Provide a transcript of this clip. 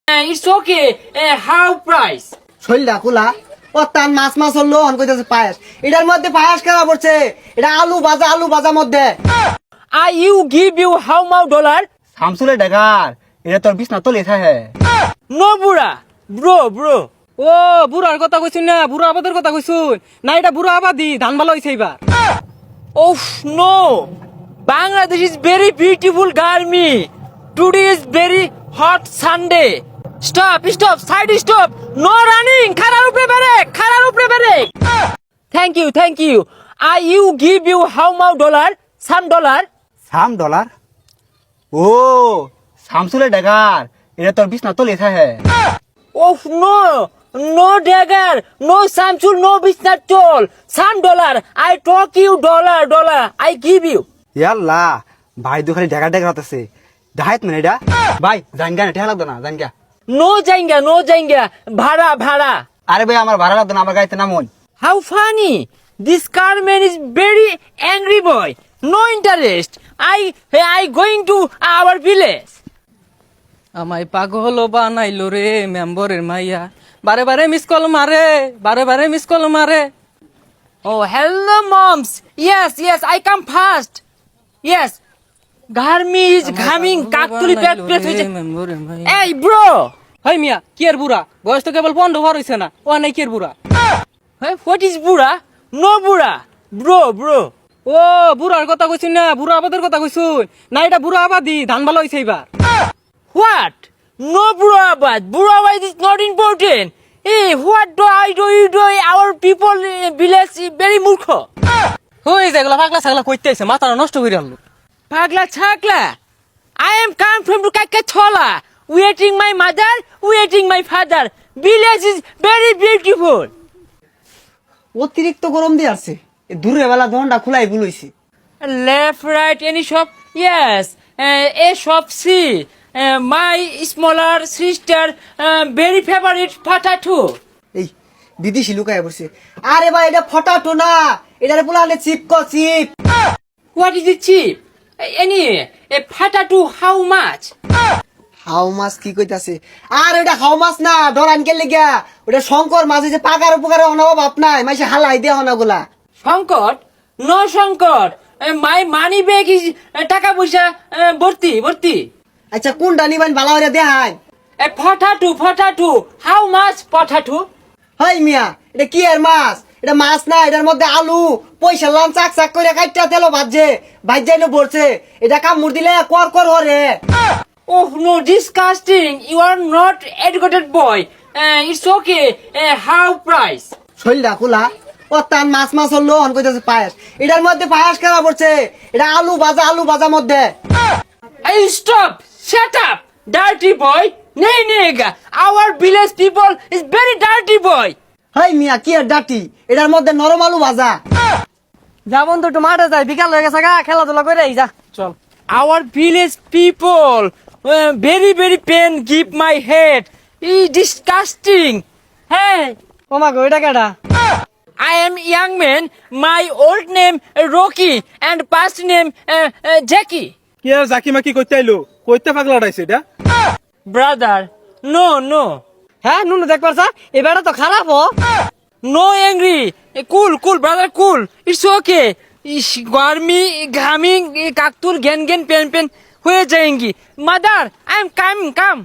It's okay. How price? শৈলটা খোলা ও তার মাছ মাছ হলো অন কইতাছে পায়েস এটার মধ্যে পায়েস কেনা পড়ছে এটা আলু ভাজা মধ্যে I you give you how much dollar? শামসুলের ডাকার এটা তোর বিছনা তলে থাকে No, Bura. Bro. ও বুড়ার কথা কইছুন না বুড়া আবাদের কথা কইছুন না এটা বুড়া আবাদি ধান ভালো হইছে এবার Oh no. Bangladesh is very beautiful, Garmi. Today is very hot Sunday. Stop. Side stop. No running. Kharar upre berek. Thank you. I you give you how much dollar? Some dollar. $3 ও শামসুলের ডাকার এটা তোর বিছনা তলে থাকে Oh no dagger, no Samsung, no business toll. Some dollar. I talk you dollar. I give you. ইয়াল্লা ভাই তো খালি ঢাকা হতেছে ডাহাত মানে এটা ভাই জানগা না ঠেলা লাগতো না জানগা No जाएंगे. भाड़ा. আরে ভাই আমার ভাড়া লাগতো না আমার গাড়িতে নামুন How funny! This carman is very angry boy. No interest. I going to our village. আমায় পাগল বানাইলো রে মেম্বরের মাইয়া বারে মিস কল মারে Oh, hello moms. Yes, I come fast. Yes. Garmi is coming. Kaktuli pet. মেম্বরের মাইয়া Hey bro. হাই মিয়া কি এর বুড়া বয়স তো কেবল 15 বার হইছে না ও নাই কি এর বুড়া Hey, what is Bura? No Bura. Bro. ও বুড়ার কথা কইছুন না বুড়া আবাদের কথা কইছুন না এটা বুড়া আবাদি ধান ভালো হইছে এবার What? No Burabad. Burabad is not important. Hey, what do I do? You do? Our people village is very murkho. হই যেগুলা পাগলা ছাগলা কইতে আইছে মাথাটা নষ্ট কইরা আনলো Pagla chakla. I am come from Kakathola. Waiting my mother, waiting my father. Village is very beautiful. অতিরিক্ত গরম দিয়ে আসছে দূরে বেলা দোনটা খোলাই ভুলইছি Left, right, any shop? Yes. A shop C. My smaller sister very favorite potato. এই বিদেশি লুকায় পড়ছে আরে ভাই এটা ফটাটো না এটারে বলালে cheap What is it cheap? Any a potato how much? How much কি কইতাছে আর এটা হাউ মাছ না ডরান কে লাগা ওটা শঙ্কর মাছ যে পাকার উপকারে অনাব বাপ নাই মাইসে হালাই দে হনাগুলা Shankar? No Shankar. My money bag is taka পয়সা ভর্তি. আচ্ছা কোনটা নিবেন ভালো করে দেখাই A potato. How much potato? Hi মিয়া এটা কি এর মাছ এটা মাছ না এটার মধ্যে আলু পয়সা লাম চাক করে কাটটা তেল ভাজে বলছে এটা কামড় দিলে কর হরে Oh no, disgusting. You are not educated boy. It's okay. How price? শৈলটা খোলা ও তার মাছ হলো অন কইতাছে পায়েস এটার মধ্যে পায়েস কেনা পড়ছে এটা আলু ভাজা মধ্যে Hey, stop. Shut up. Dirty boy. Nega. Our village people is very dirty boy. Hi মিয়া কি আর ডাটি এটার মধ্যে নরম আলু ভাজা যা বন্ধু একটু মাঠে যাই বিকাল হয়ে গেছে গা খেলাধুলা করে যা চল Our village people very pain give my head. It's disgusting. Hey, ও মা গো এটা কেডা I am young man. My old name Rocky and past name Jackie. কি আর জাকি মাকি কইতে আইলো কইতে পাগলা উঠাইছে এটা Brother, no. হ্যাঁ নুনু দেখ পারছা এ বেড়া তো খারাপ ও No angry. Cool, brother, cool. It's okay. Garmi, ghaming, kaktur, gen, pen. হয়ে যায়ঙ্গি. Mother, I am come.